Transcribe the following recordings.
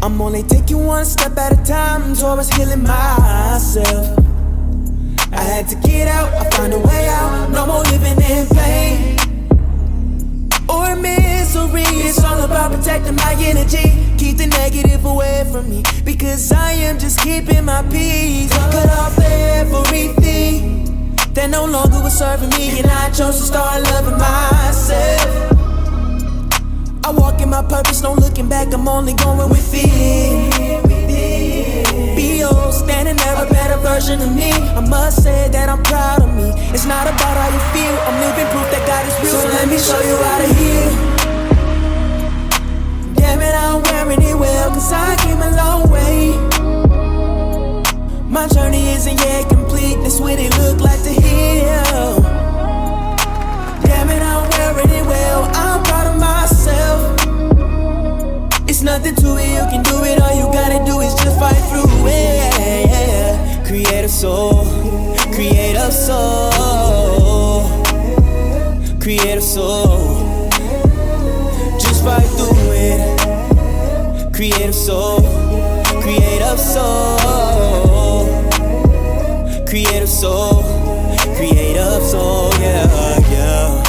I'm only taking one step at a time towards healing myself. I had to get out, I found a way out. No more living in pain or misery. It's all about protecting my energy. Keep the negative away from me, because I am just keeping my peace. Cut off everything that no longer was serving me, and I chose to start loving myself. I walk in my purpose, no looking back, I'm only going within. Be.O. standing there, a better version of me. I must say that I'm proud of me. It's not about how you feel, I'm living proof that God is real. So let me show you how to heal. Damn it, I'm wearing it well, cause I came a long way. My journey isn't yet complete, that's what it look like to heal. Damn it, I'm wearing it well, I'm proud of myself. It's nothing to it, you can do it, all you gotta do is just fight through it. Creative soul, creative soul, creative soul. Just fight through it. Creative soul, creative soul, creative soul, creative soul, yeah, yeah.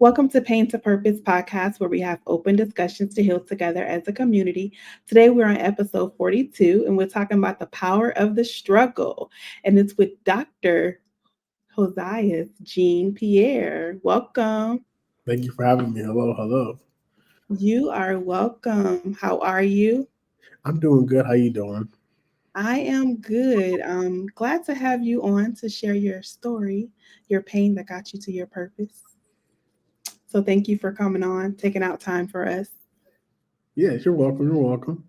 Welcome to Pain to Purpose podcast, where we have open discussions to heal together as a community. Today, we're on episode 42, and we're talking about the power of the struggle. And it's with Dr. Josiah Jean-Pierre. Welcome. Thank you for having me. Hello, hello. You are welcome. How are you? I'm doing good. How you doing? I am good. I'm glad to have you on to share your story, your pain that got you to your purpose. So thank you for coming on, taking out time for us. Yeah, you're welcome. You're welcome.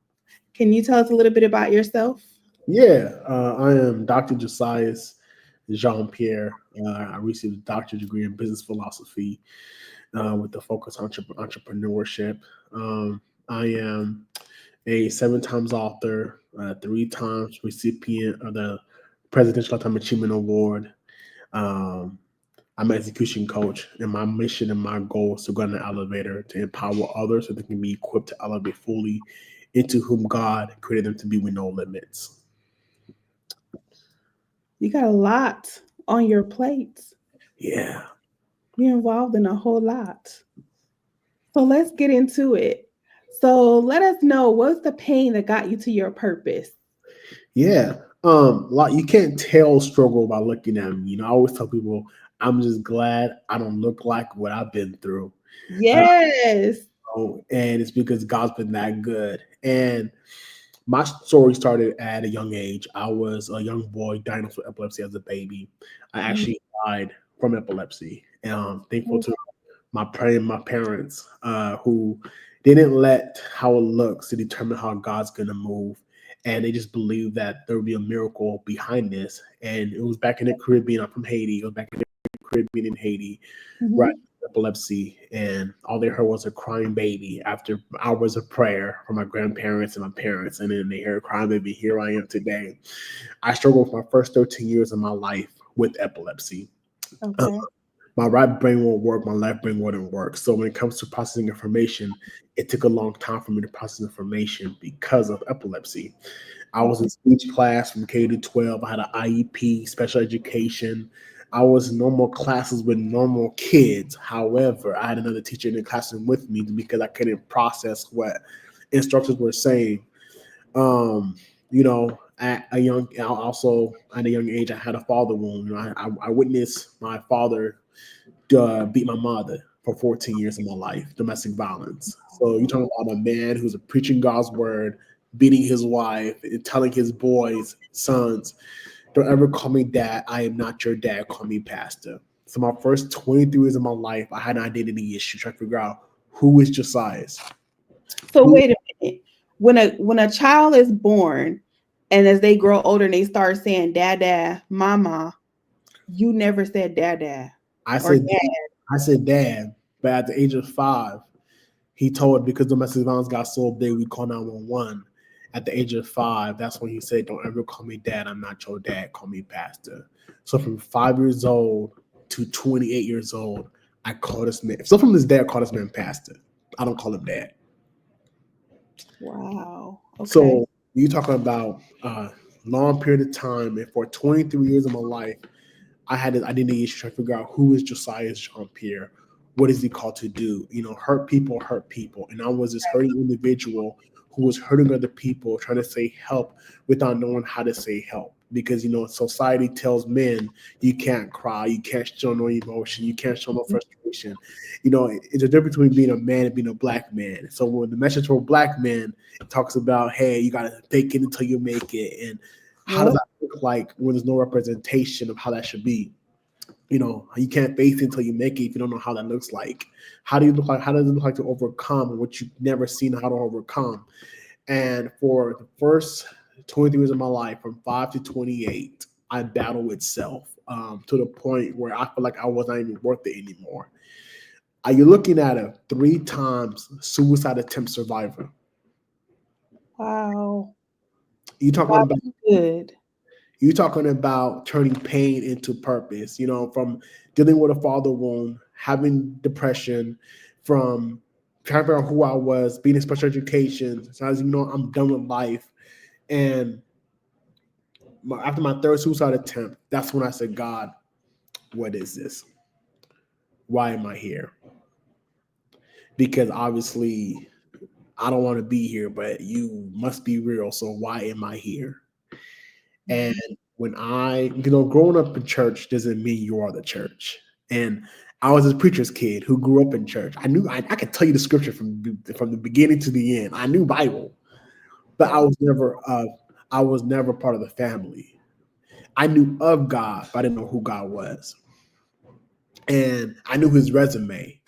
Can you tell us a little bit about yourself? Yeah, I am Dr. Josiah Jean-Pierre. I received a doctorate degree in business philosophy with the focus on entrepreneurship. I am a 7 times author, 3 times recipient of the Presidential Lifetime Achievement Award. I'm an execution coach, and my mission and my goal is to go in the elevator to empower others so they can be equipped to elevate fully into whom God created them to be with no limits. You got a lot on your plate. Yeah. You're involved in a whole lot. So let's get into it. So let us know, what's the pain that got you to your purpose? Yeah. Like, you can't tell struggle by looking at me. I always tell people, I'm just glad I don't look like what I've been through. Yes. And it's because God's been that good. And my story started at a young age. I was a young boy diagnosed with epilepsy as a baby. I actually died from epilepsy. And I'm thankful to my parents who didn't let how it looks to determine how God's going to move. And they just believed that there would be a miracle behind this. And it was back in the Caribbean. I'm from Haiti. It was back in the Caribbean in Haiti, right? Epilepsy, and all they heard was a crying baby after hours of prayer from my grandparents and my parents, and then they heard a crying baby. Here I am today. I struggled for my first 13 years of my life with epilepsy. Okay. My right brain won't work, my left brain wouldn't work. So when it comes to processing information, it took a long time for me to process information because of epilepsy. I was in speech class from K to 12. I had an IEP, special education. I was in normal classes with normal kids. However, I had another teacher in the classroom with me because I couldn't process what instructors were saying. at a young age, I had a father wound. You know, I witnessed my father beat my mother for 14 years of my life, domestic violence. So you're talking about a man who's preaching God's word, beating his wife, and telling his boys, sons, don't ever call me dad. I am not your dad. Call me pastor. So my first 23 years of my life, I had an identity issue trying to figure out who is Josias. So wait a minute. When a child is born and as they grow older and they start saying dad, mama, you never said dad. I said dad, but at the age of 5, he told, because domestic violence got so big, we called 911. At the age of 5, that's when he said, don't ever call me dad. I'm not your dad. Call me pastor. So from 5 years old to 28 years old, I call this man. So from this day, I call this man pastor. I don't call him dad. Wow. Okay. So you talking about a long period of time, and for 23 years of my life, I had this identity issue trying to figure out who is Josiah Jean-Pierre. What is he called to do? You know, hurt people. And I was this hurting individual who was hurting other people, trying to say help without knowing how to say help. Because, you know, society tells men you can't cry, you can't show no emotion, you can't show no frustration. You know, it's a difference between being a man and being a black man. So when the message for a black man talks about, hey, you got to fake it until you make it. And how does that look like when there's no representation of how that should be? You know, you can't face it until you make it if you don't know how that looks like. How does it look like to overcome what you've never seen how to overcome? And for the first 23 years of my life, from 5 to 28, I battle with self to the point where I feel like I was not even worth it anymore. You're looking at a 3 times suicide attempt survivor. Wow. You're talking about good. You're talking about turning pain into purpose, you know, from dealing with a father wound, having depression, from trying to figure out who I was, being in special education. So as you know, I'm done with life. And after my 3rd suicide attempt, that's when I said, God, what is this? Why am I here? Because obviously I don't want to be here, but you must be real. So why am I here? And when growing up in church doesn't mean you are the church. And I was a preacher's kid who grew up in church. I knew I could tell you the scripture from the beginning to the end. I knew Bible, but I was never part of the family. I knew of God, but I didn't know who God was. And I knew his resume,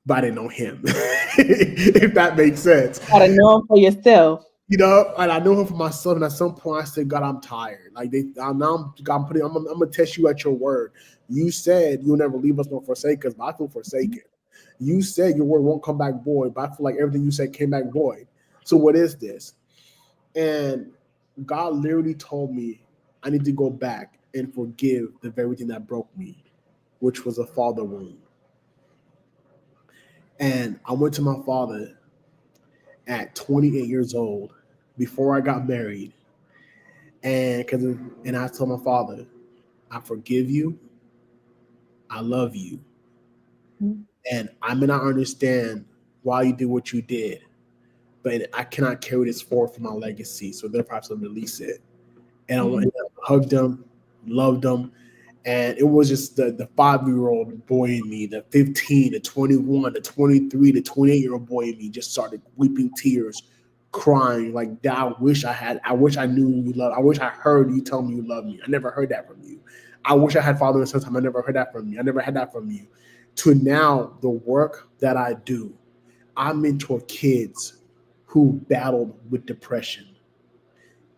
but I didn't know him. If that makes sense. You gotta know him for yourself. You know, and I know him for myself. And at some point, I said, "God, I'm tired. Like I'm gonna test you at your word. You said you'll never leave us nor forsake us, but I feel forsaken. You said your word won't come back void, but I feel like everything you said came back void. So what is this?" And God literally told me I need to go back and forgive the very thing that broke me, which was a father wound. And I went to my father at 28 years old, before I got married, and I told my father, I forgive you, I love you, and I may not understand why you did what you did, but I cannot carry this forward for my legacy, so therefore I have to release it. And I went and hugged him, loved him, and it was just the 5-year-old boy in me, the 15, the 21, the 23, the 28-year-old boy in me just started weeping tears, crying like, "Dad, I wish I knew you love. I wish I heard you tell me you love me. I never heard that from you. I wish I had father and son time. I never heard that from you. I never had that from you." To now, the work that I do, I mentor kids who battled with depression.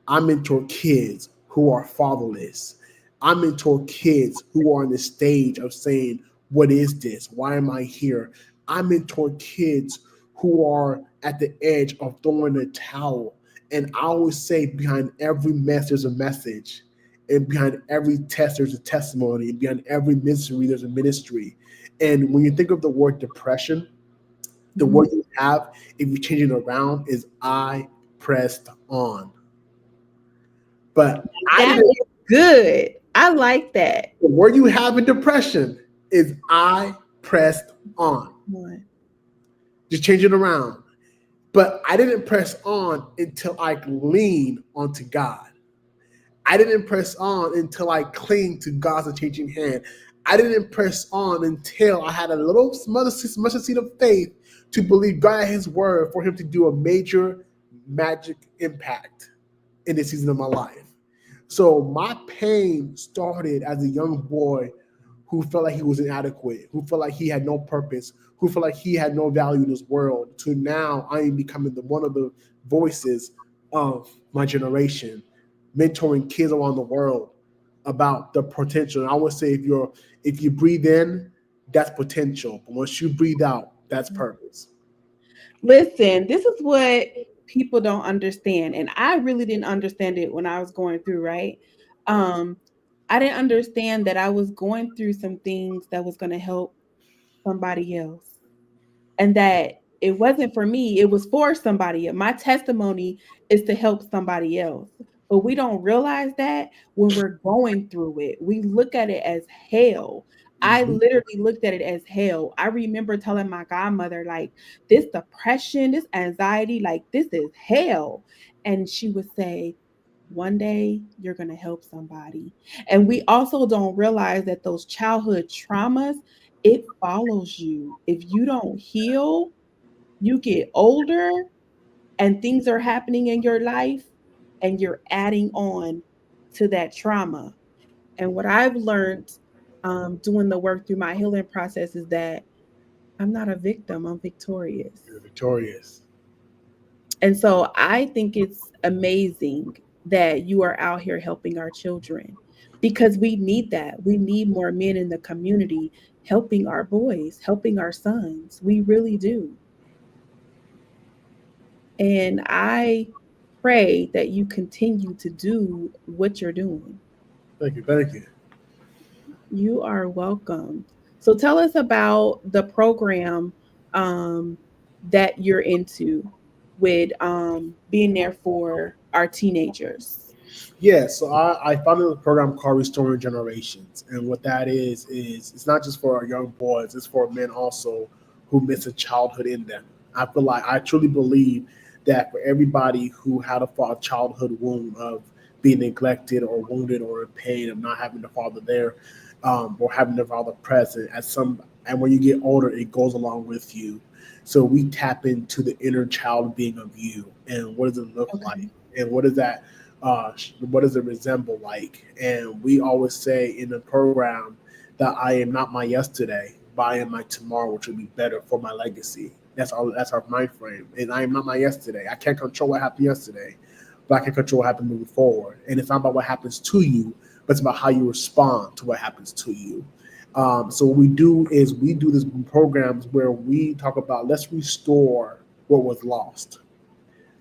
I mentor kids who are fatherless. I mentor kids who are on the stage of saying, what is this? Why am I here? I mentor kids who are at the edge of throwing a towel. And I always say, behind every mess, there's a message. And behind every test, there's a testimony. And behind every misery, there's a ministry. And when you think of the word depression, the word you have, if you change it around, is I pressed on. But that is good. I like that. The word you have in depression is I pressed on. Just change it around. But I didn't press on until I leaned onto God. I didn't press on until I clinged to God's unchanging hand. I didn't press on until I had a little mustard seed of faith to believe God at His word for Him to do a major magic impact in this season of my life. So my pain started as a young boy who felt like he was inadequate, who felt like he had no purpose, who felt like he had no value in this world, to now I am becoming one of the voices of my generation, mentoring kids around the world about the potential. And I would say if you breathe in, that's potential. But once you breathe out, that's purpose. Listen, this is what people don't understand. And I really didn't understand it when I was going through, right? Um, I didn't understand that I was going through some things that was going to help somebody else. And that it wasn't for me, it was for somebody else. My testimony is to help somebody else. But we don't realize that when we're going through it. We look at it as hell. I Mm-hmm. literally looked at it as hell. I remember telling my godmother, like, this depression, this anxiety, like, this is hell. And she would say, one day you're going to help somebody. And we also don't realize that those childhood traumas, it follows you. If you don't heal, you get older and things are happening in your life and you're adding on to that trauma. And what I've learned doing the work through my healing process is that I'm not a victim, I'm victorious. You're victorious. And so I think it's amazing that you are out here helping our children because we need that. We need more men in the community helping our boys, helping our sons. We really do. And I pray that you continue to do what you're doing. Thank you. Thank you. You are welcome. So tell us about the program um, that you're into with being there for our teenagers. Yeah, so I founded a program called Restoring Generations. And what that is it's not just for our young boys, it's for men also who miss a childhood in them. I truly believe that for everybody who had a childhood wound of being neglected or wounded or in pain of not having the father there, or having the father present and when you get older, it goes along with you. So we tap into the inner child being of you and what does it look like? Okay. And what does it resemble like? And we always say in the program that I am not my yesterday, but I am my tomorrow, which will be better for my legacy. That's our mind frame. And I am not my yesterday. I can't control what happened yesterday, but I can control what happened moving forward. And it's not about what happens to you, but it's about how you respond to what happens to you. So what we do is we do these programs where we talk about let's restore what was lost.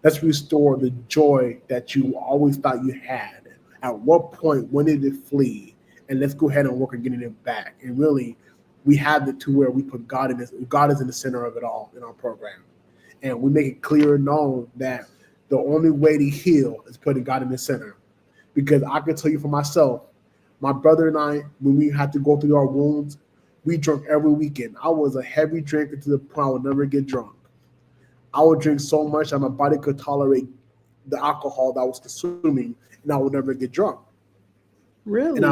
Let's restore the joy that you always thought you had. At what point, when did it flee? And let's go ahead and work on getting it back. And really, we have it to where we put God in this. God is in the center of it all in our program. And we make it clear and known that the only way to heal is putting God in the center. Because I can tell you for myself, my brother and I, when we had to go through our wounds, we drank every weekend. I was a heavy drinker to the point I would never get drunk. I would drink so much that my body could tolerate the alcohol that I was consuming, and I would never get drunk. And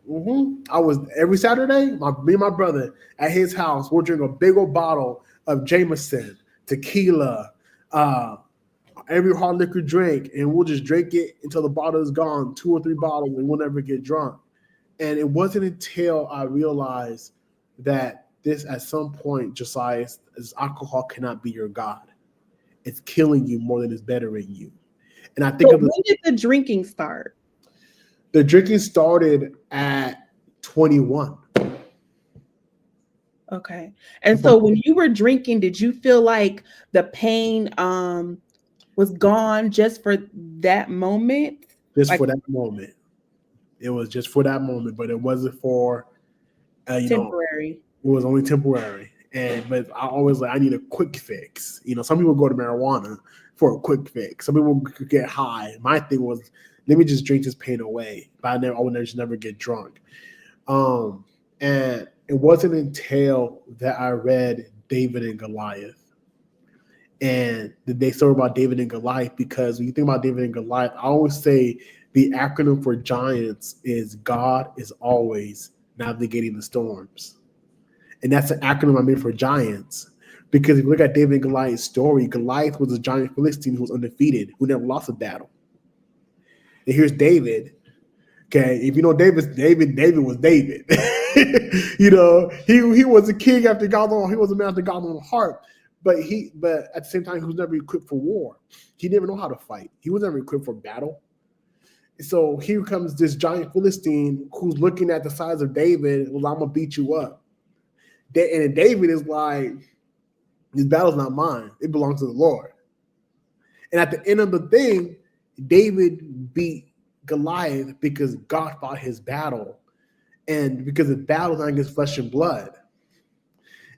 Really? I was every Saturday, me and my brother at his house, we'll drink a big old bottle of Jameson, tequila, uh, every hard liquor drink, and we'll just drink it until the bottle is gone, 2 or 3 bottles, and we'll never get drunk. And it wasn't until I realized that this, at some point, Josiah, this alcohol cannot be your God. It's killing you more than it's bettering you. And I think So of when did the drinking start? the drinking started at 21. Okay. And so when you were drinking, did you feel like the pain was gone just for that moment? Just Like for that moment. It was just for that moment, but it wasn't for, you know, temporary? it was only temporary. But I always I need a quick fix. Some people go to marijuana for a quick fix. Some people could get high. My thing was, let me just drink this pain away. But I would just never get drunk. And it wasn't until that I read David and Goliath. And they story about David and Goliath, because when you think about David and Goliath, I always say The acronym for giants is God is always navigating the storms. And that's an acronym I made for giants. Because if you look at David and Goliath's story, Goliath was a giant Philistine who was undefeated, who never lost a battle. And here's David. Okay, if you know David was David. He was a king after God's own. He was a man after God's own heart. But at the same time, he was never equipped for war. He didn't know how to fight. He was never equipped for battle. So here comes this giant Philistine who's looking at the size of David. Well, I'm gonna beat you up. And David is like, this battle's not mine. It belongs to the Lord. And at the end of the thing, David beat Goliath because God fought his battle. And because the battle is not against flesh and blood.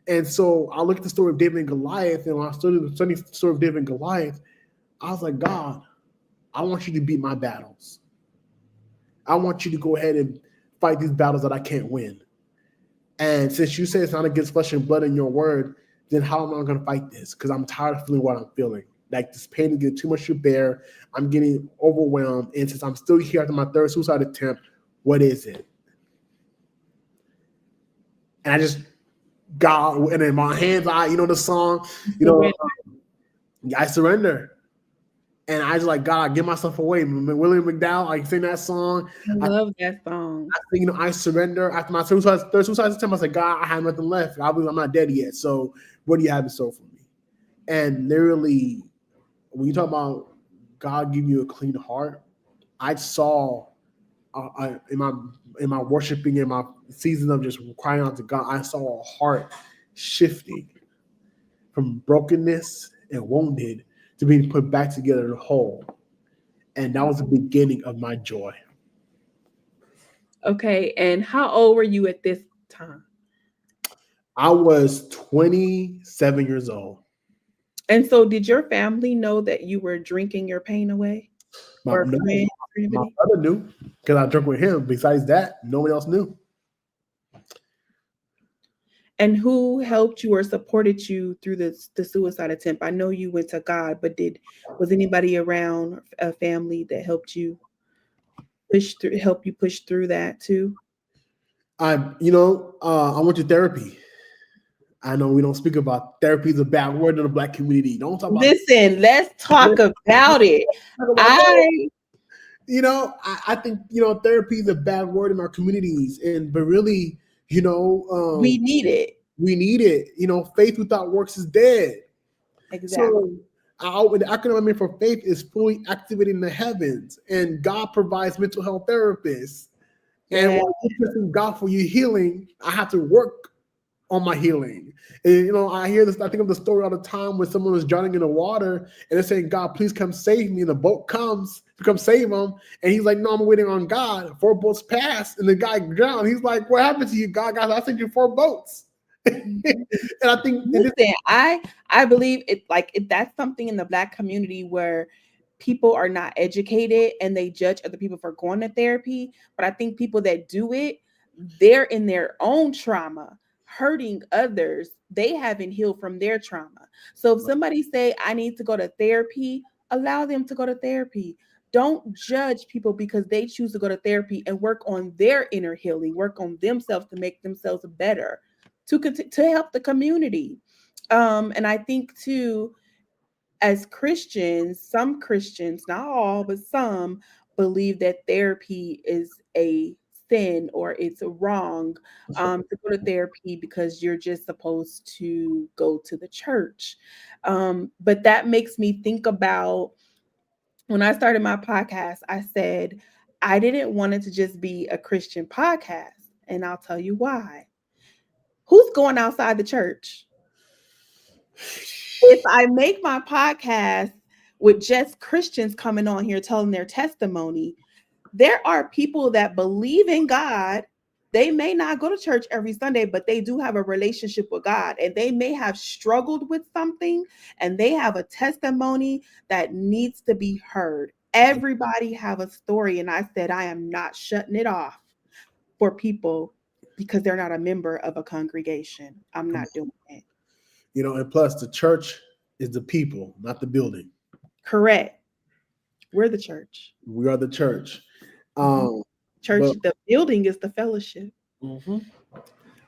And so I look at the story of David and Goliath, and when I studied the story of David and Goliath, I was like, God, I want you to beat my battles. I want you to go ahead and fight these battles that I can't win. And since you say it's not against flesh and blood in your word, then how am I going to fight this? Because I'm tired of feeling what I'm feeling. Like this pain is getting too much to bear. I'm getting overwhelmed. And since I'm still here after my third suicide attempt, what is it? And I just got, and in my hands, the song, I surrender. And I just like, God, I give myself away. William McDowell, I sing that song. I love that song. I sing, I surrender. After my third suicide attempt, I said, God, I have nothing left. I'm not dead yet. So what do you have in store for me? And literally, when you talk about God giving you a clean heart, I saw in my worshiping, in my season of just crying out to God, I saw a heart shifting from brokenness and wounded to being put back together whole. And that was the beginning of my joy. Okay. And how old were you at this time? I was 27 years old. And so did your family know that you were drinking your pain away? My brother knew because I drank with him. Besides that, nobody else knew. And who helped you or supported you through the suicide attempt? I know you went to God, but was anybody around, a family that helped you push through that too? I went to therapy. I know we don't speak about therapy is a bad word in the Black community. Don't talk about Listen, let's talk about it. I think therapy is a bad word in our communities, but really, we need it. We need it. Faith without works is dead. Exactly. So the acronym I mean for faith is fully activating the heavens, and God provides mental health therapists. Yeah. And while you're trusting God for your healing, I have to work on my healing. And I hear this. I think of the story all the time where someone was drowning in the water, and they're saying, "God, please come save me." And the boat comes to come save him, and he's like, "No, I'm waiting on God." 4 boats passed, and the guy drowned. He's like, "What happened to you, God? I sent you 4 boats." And I think, I believe that's something in the Black community where people are not educated and they judge other people for going to therapy. But I think people that do it, they're in their own trauma, hurting others. They haven't healed from their trauma. So if somebody say, I need to go to therapy, allow them to go to therapy. Don't judge people because they choose to go to therapy, and work on their inner healing, work on themselves to make themselves better, to help the community. And I think too, as Christians, some Christians, not all, but some, believe that therapy is a sin or it's wrong to go to therapy because you're just supposed to go to the church. But that makes me think about when I started my podcast, I said I didn't want it to just be a Christian podcast. And I'll tell you why. Who's going outside the church? If I make my podcast with just Christians coming on here telling their testimony, there are people that believe in God. They may not go to church every Sunday, but they do have a relationship with God, and they may have struggled with something, and they have a testimony that needs to be heard. Everybody have a story, and I said I am not shutting it off for people because they're not a member of a congregation. I'm not doing it. And plus the church is the people, not the building. Correct. We're the church. We are the church. Mhm. Um, Church, but the building is the fellowship. mhm.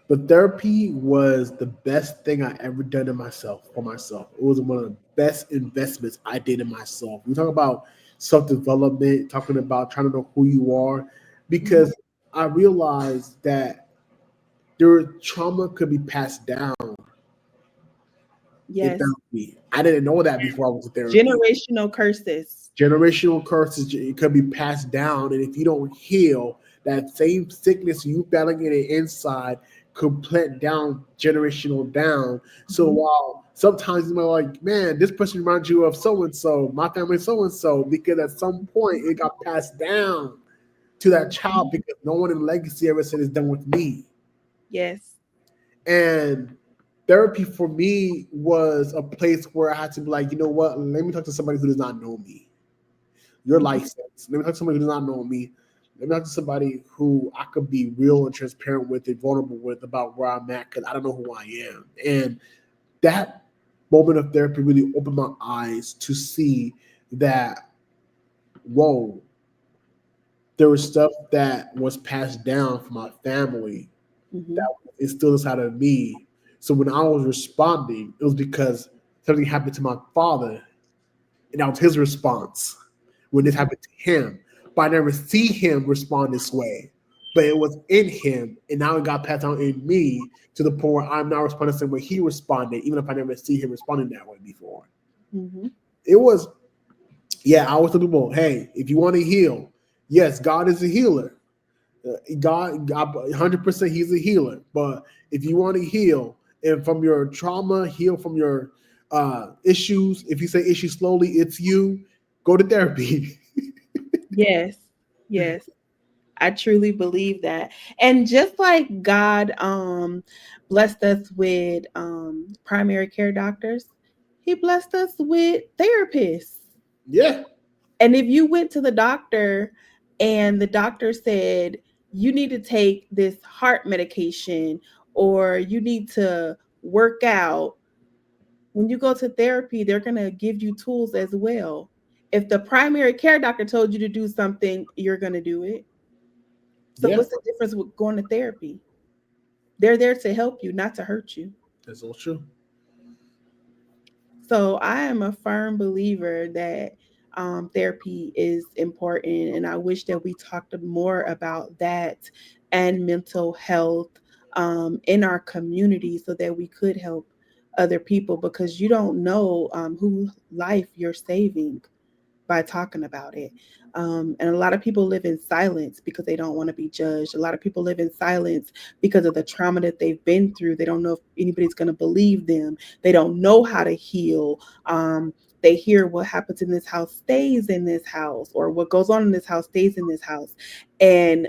But therapy was the best thing I ever done in myself for myself. It was one of the best investments I did in myself. We talk about self development, talking about trying to know who you are, Mhm. because I realized that their trauma could be passed down in Yes. therapy. I didn't know that before I was in therapy. Generational curses. Generational curses, it could be passed down, and if you don't heal, that same sickness you battling in the inside could plant down generational down. So Mhm. while sometimes you're like, man, this person reminds you of so and so, my family so and so, because at some point it got passed down to that child because no one in legacy ever said it's done with me. Yes. And therapy for me was a place where I had to be like, you know what, let me talk to somebody who does not know me. Your Mhm. license. Let me talk to somebody who does not know me. Let me talk to somebody who I could be real and transparent with and vulnerable with about where I'm at because I don't know who I am. And that moment of therapy really opened my eyes to see that, whoa, there was stuff that was passed down from my family that Mhm. was instilled inside of me. So when I was responding, it was because something happened to my father, and that was his response when this Mhm. happened to him. But I never see him respond this way. But it was in him, and now it got passed down in me to the point where I'm now responding the same way he responded, even if I never see him responding that way before. Mhm. It was, yeah, I always tell people, hey, if you want to heal, yes, God is a healer. God, 100%, He's a healer. But if you want to heal and from your trauma, heal from your issues. If you say issues slowly, it's you. Go to therapy. Yes. Yes. I truly believe that. And just like God blessed us with primary care doctors, he blessed us with therapists. Yeah, And if you went to the doctor and the doctor said you need to take this heart medication or you need to work out, when you go to therapy, they're going to give you tools as well. If the primary care doctor told you to do something, you're going to do it. So yeah, what's the difference with going to therapy? They're there to help you, not to hurt you. that's all true. So I am a firm believer that therapy is important, and I wish that we talked more about that and mental health in our community so that we could help other people because you don't know who life you're saving by talking about it. And a lot of people live in silence because they don't want to be judged. A lot of people live in silence because of the trauma that they've been through. They don't know if anybody's going to believe them. They don't know how to heal. They hear what happens in this house stays in this house, or what goes on in this house stays in this house. And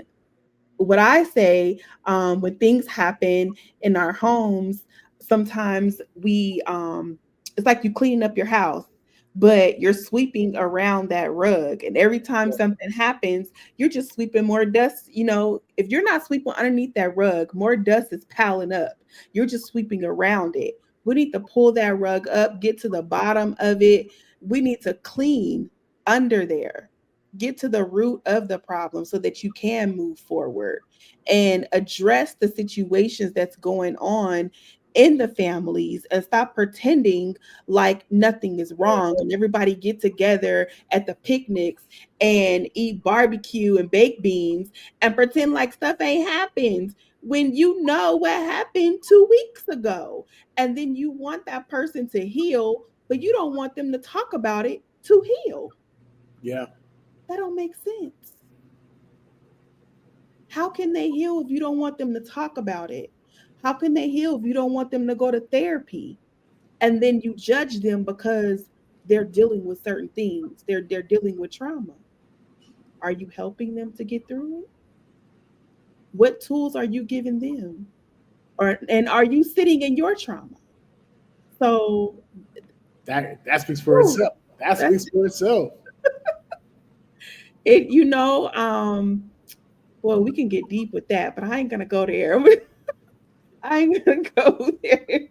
what I say, when things happen in our homes, sometimes it's like you cleaning up your house, but you're sweeping around that rug. And every time something happens, you're just sweeping more dust. If you're not sweeping underneath that rug, more dust is piling up. You're just sweeping around it. We need to pull that rug up, get to the bottom of it. We need to clean under there, get to the root of the problem so that you can move forward and address the situations that's going on in the families and stop pretending like nothing is wrong and everybody get together at the picnics and eat barbecue and baked beans and pretend like stuff ain't happened when you know what happened 2 weeks ago. And then you want that person to heal, but you don't want them to talk about it to heal. Yeah, That don't make sense. How can they heal if you don't want them to talk about it? How can they heal if you don't want them to go to therapy? And then you judge them because they're dealing with certain things. They're dealing with trauma. Are you helping them to get through it? What tools are you giving them? And are you sitting in your trauma? So, that speaks for whew, itself. That that's speaks for itself. it. Well, we can get deep with that, but I ain't gonna go there. I ain't gonna go there.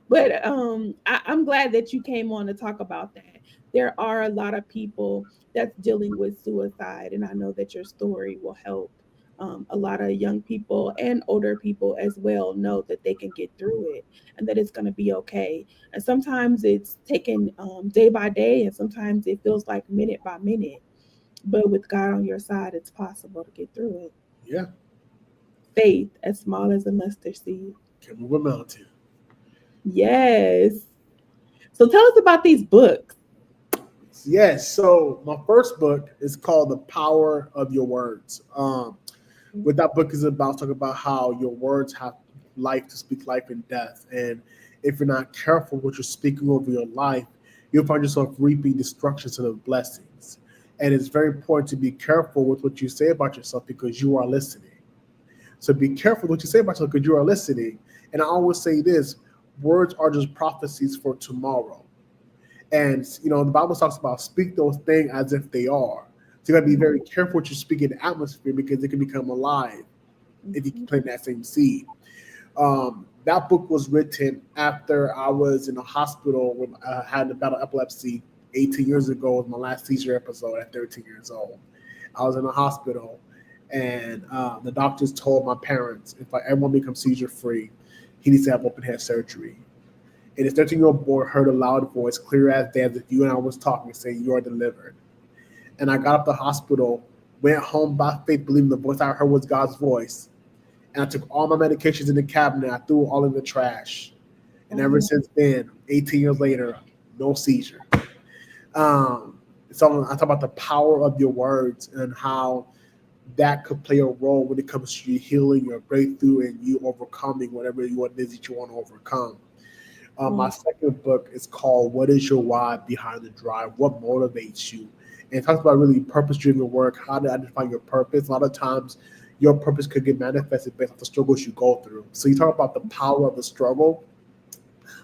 But I'm glad that you came on to talk about that. there are a lot of people that's dealing with suicide. And I know that your story will help a lot of young people and older people as well know that they can get through it and that it's going to be okay. And sometimes it's taken day by day, and sometimes it feels like minute by minute. But with God on your side, it's possible to get through it. Yeah, Faith, as small as a mustard seed. can move a mountain. Yes. So tell us about these books. Yes. So my first book is called The Power of Your Words. What that book is about, talk about how your words have life to speak life and death. And if you're not careful what you're speaking over your life, you'll find yourself reaping destruction instead of blessings. And it's very important to be careful with what you say about yourself because you are listening. So be careful what you say about yourself because you are listening. And I always say this: words are just prophecies for tomorrow. And the Bible talks about speak those things as if they are. So you gotta be very careful what you speak in the atmosphere because it can become alive if you Mhm. plant that same seed. That book was written after I was in a hospital when I had a battle of epilepsy 18 years ago. Was my last seizure episode at 13 years old. I was in a hospital, and the doctors told my parents if I ever want to become seizure free, he needs to have open head surgery. And his 13-year-old boy heard a loud voice, clear as day, as if you and I was talking, saying, "You are delivered." And I got up the hospital, went home by faith, believing the voice I heard was God's voice. And I took all my medications in the cabinet. I threw it all in the trash. And ever Mhm. since then, 18 years later, no seizure. So I talk about the power of your words and how that could play a role when it comes to you healing, your breakthrough, and you overcoming whatever it is that you want to overcome. My Wow. second book is called "What Is Your Why Behind the Drive? What Motivates You?" And it talks about really purpose-driven work, how to identify your purpose. A lot of times, your purpose could get manifested based on the struggles you go through. So you talk about the power of the struggle.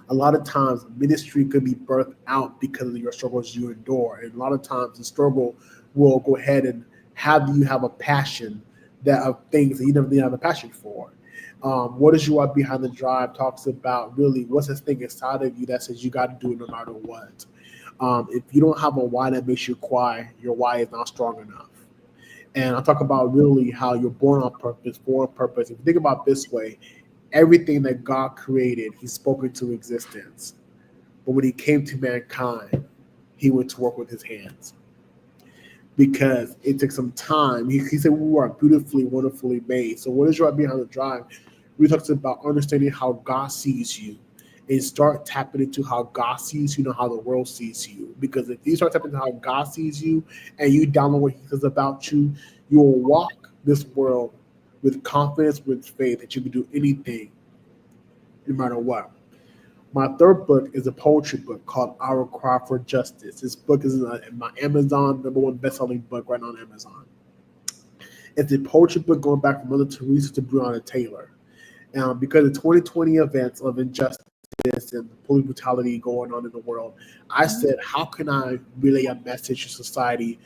A lot of times, ministry could be birthed out because of your struggles you endure, and a lot of times, the struggle will go ahead and have you have a passion that of things that you never really have a passion for. What is your why behind the drive talks about really what's this thing inside of you that says you got to do it no matter what. If you don't have a why that makes you cry, your why is not strong enough. And I talk about really how you're born on purpose, for a purpose. If you think about it this way, everything that God created, He spoke into existence. But when He came to mankind, He went to work with His hands because it took some time. He said we are beautifully, wonderfully made. So what is right behind the drive? We talked about understanding how God sees you and start tapping into how God sees you, not how the world sees you. Because if you start tapping into how God sees you and you download what He says about you, you will walk this world with confidence, with faith that you can do anything, no matter what. My third book is a poetry book called Our Cry for Justice. This book is in my Amazon #1 best-selling book right now on Amazon. It's a poetry book going back from Mother Teresa to Breonna Taylor. Because of 2020 events of injustice and police brutality going on in the world, I said, how can I relay a message to society,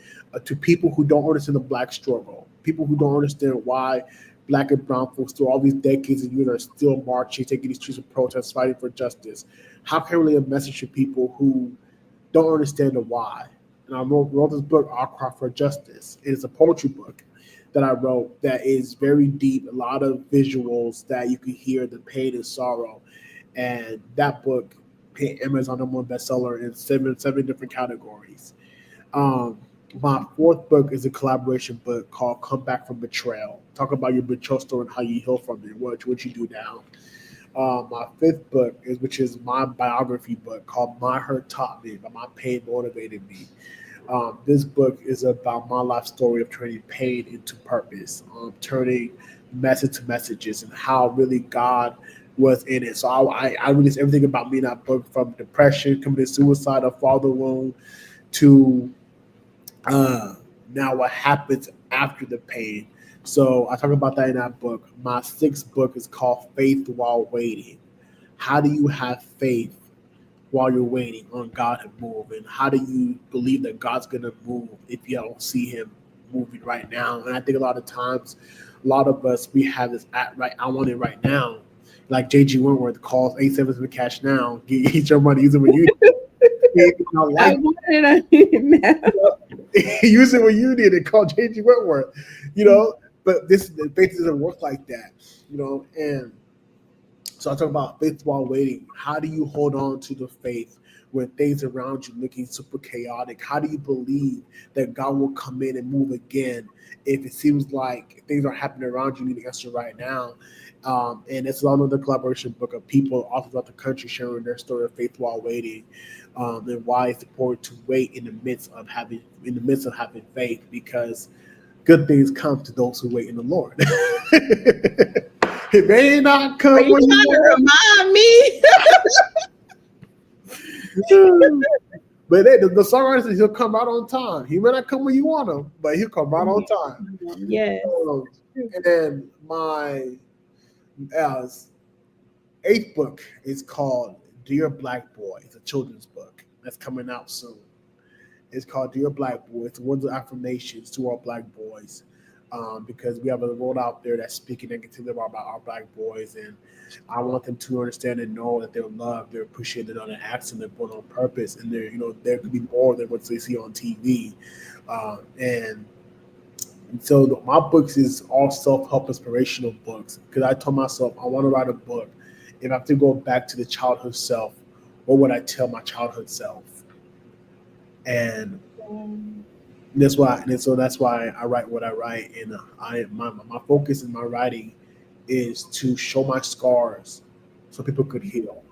to people who don't understand the Black struggle, people who don't understand why Black and brown folks through all these decades and years are still marching, taking these streets of protest, fighting for justice. How can I relay a message to people who don't understand the why? And I wrote this book, Our Cry for Justice. It is a poetry book that I wrote that is very deep, a lot of visuals that you can hear the pain and sorrow. And that book hit Amazon #1 bestseller in seven different categories. Um, my fourth book is a collaboration book called Come Back from Betrayal. Talk about your betrayal story and how you heal from it, what you do now. My fifth book is, which is my biography book called My Hurt Taught Me, but My Pain Motivated Me. This book is about my life story of turning pain into purpose, turning message to messages, and how really God was in it. So I released everything about me in that book, from depression, committing suicide, a father wound, to uh, now what happens after the pain. So I talk about that in that book. My sixth book is called Faith While Waiting. How do you have faith while you're waiting on God to move? And how do you believe that God's going to move if you don't see Him moving right now? And I think a lot of times, a lot of us, we have this right, I want it right now. Like JG Wentworth calls 877 for cash now. Get your money, use it when you. It's not I like want it. I need it now. use it when you need it. Call J.G. Wentworth, But this the faith doesn't work like that, And so I talk about faith while waiting. How do you hold on to the faith when things around you looking super chaotic? How do you believe that God will come in and move again if it seems like things are happening around you, you need an answer right now? And it's another collaboration book of people all throughout the country sharing their story of faith while waiting, and why it's important to wait in the midst of having faith, because good things come to those who wait in the Lord. It may not Are come you when you trying to want remind me? it. But the songwriter says he'll come right on time. He may not come when you want him, but he'll come right on time. Yes. And then my uh, eighth book is called Dear Black Boy. It's a children's book that's coming out soon. It's called Dear Black Boy. It's words of affirmations to our black boys, because we have a world out there that's speaking negatively about our black boys, and I want them to understand and know that they're loved, they're appreciated on an accident, they're born on purpose, and there could be more than what they see on TV, and so my books is all self-help inspirational books, because I told myself I want to write a book. If I have to go back to the childhood self, what would I tell my childhood self? And that's why I write what I write, and my focus in my writing is to show my scars so people could heal.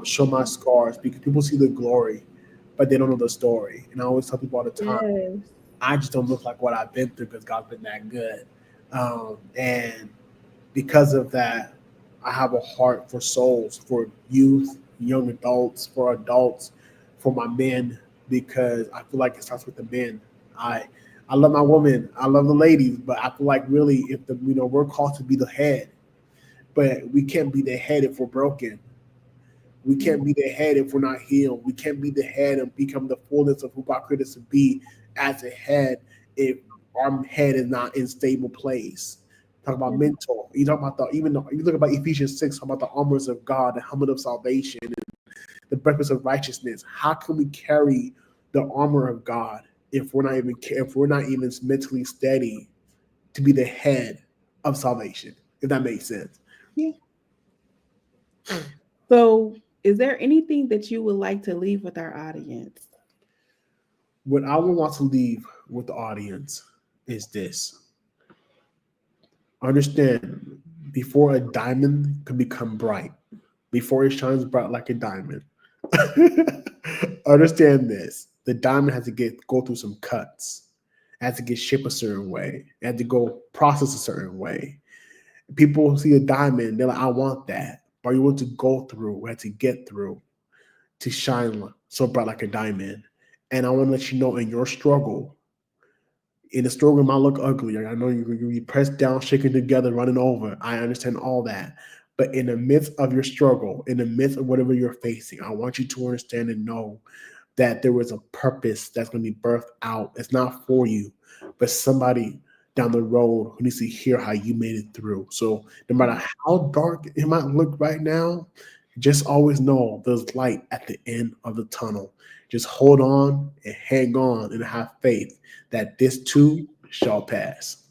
Show my scars because people see the glory, but they don't know the story. And I always tell people all the time, Yes. I just don't look like what I've been through because God's been that good. And because of that, I have a heart for souls, for youth, young adults, for my men, because I feel like it starts with the men. I I love my woman, I love the ladies, but I feel like really if we're called to be the head, but we can't be the head if we're broken. We can't be the head if we're not healed. We can't be the head and become the fullness of who God created us to be as a head if our head is not in stable place. Talk about mental. You talk about you look about Ephesians 6, talk about the armors of God, the helmet of salvation, and the breastplate of righteousness. How can we carry the armor of God if we're not even mentally steady to be the head of salvation? If that makes sense. Yeah. So, is there anything that you would like to leave with our audience? What I would want to leave with the audience is this. Understand, before a diamond can become bright, before it shines bright like a diamond, understand this. The diamond has to go through some cuts. It has to get shaped a certain way. It has to go process a certain way. People see a diamond, they're like, I want that. But you want to go through, we have to get through to shine so bright like a diamond. And I want to let you know in your struggle, in the struggle it might look ugly. I know you be pressed down, shaken together, running over. I understand all that. But in the midst of your struggle, in the midst of whatever you're facing, I want you to understand and know that there was a purpose that's going to be birthed out. It's not for you, but somebody down the road who needs to hear how you made it through. So no matter how dark it might look right now, just always know there's light at the end of the tunnel. Just hold on and hang on and have faith that this too shall pass.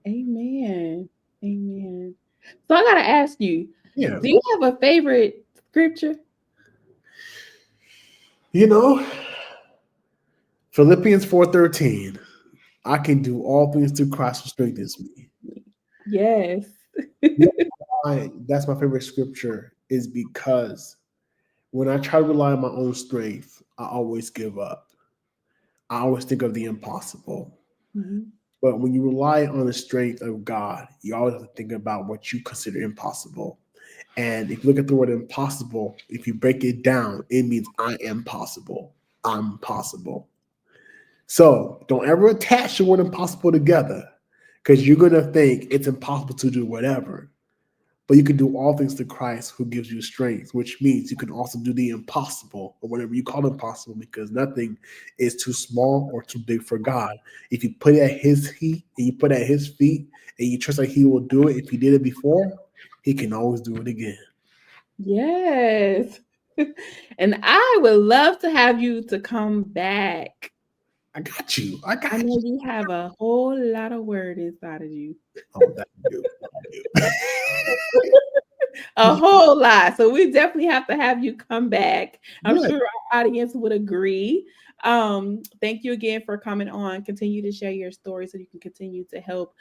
Amen. Amen. So I gotta ask you, Yeah. do you have a favorite scripture? You know, Philippians 4:13. I can do all things through Christ who strengthens me. Yes. You know why that's my favorite scripture is because when I try to rely on my own strength, I always give up. I always think of the impossible. Mhm. But when you rely on the strength of God, you always have to think about what you consider impossible. And if you look at the word impossible, if you break it down, it means I am possible. I'm possible. So don't ever attach the word impossible together because you're going to think it's impossible to do whatever. But you can do all things to Christ who gives you strength, which means you can also do the impossible or whatever you call impossible because nothing is too small or too big for God. If you put it at his feet and you put it at his feet and you trust that he will do it, if he did it before, he can always do it again. Yes. And I would love to have you to come back. I got you. I got I you. know you have a whole lot of word inside of you. Oh, that you do. That A whole lot. So we definitely have to have you come back. I'm you do. sure our audience would agree. Thank you again for coming on. Continue to share your story so you can continue to help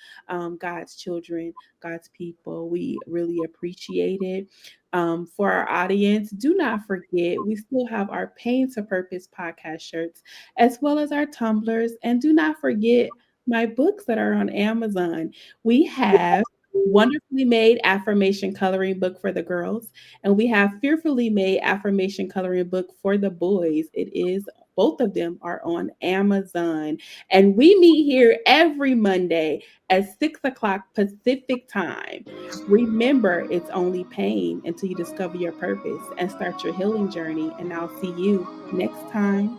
God's children, God's people. We really appreciate it. For our audience, do not forget we still have our Pain to Purpose podcast shirts as well as our tumblers. And do not forget my books that are on Amazon. We have Wonderfully Made Affirmation Coloring Book for the girls, and we have Fearfully Made Affirmation Coloring Book for the boys. It is both of them are on Amazon. And we meet here every Monday at 6 o'clock Pacific time. Remember, it's only pain until you discover your purpose and start your healing journey. And I'll see you next time.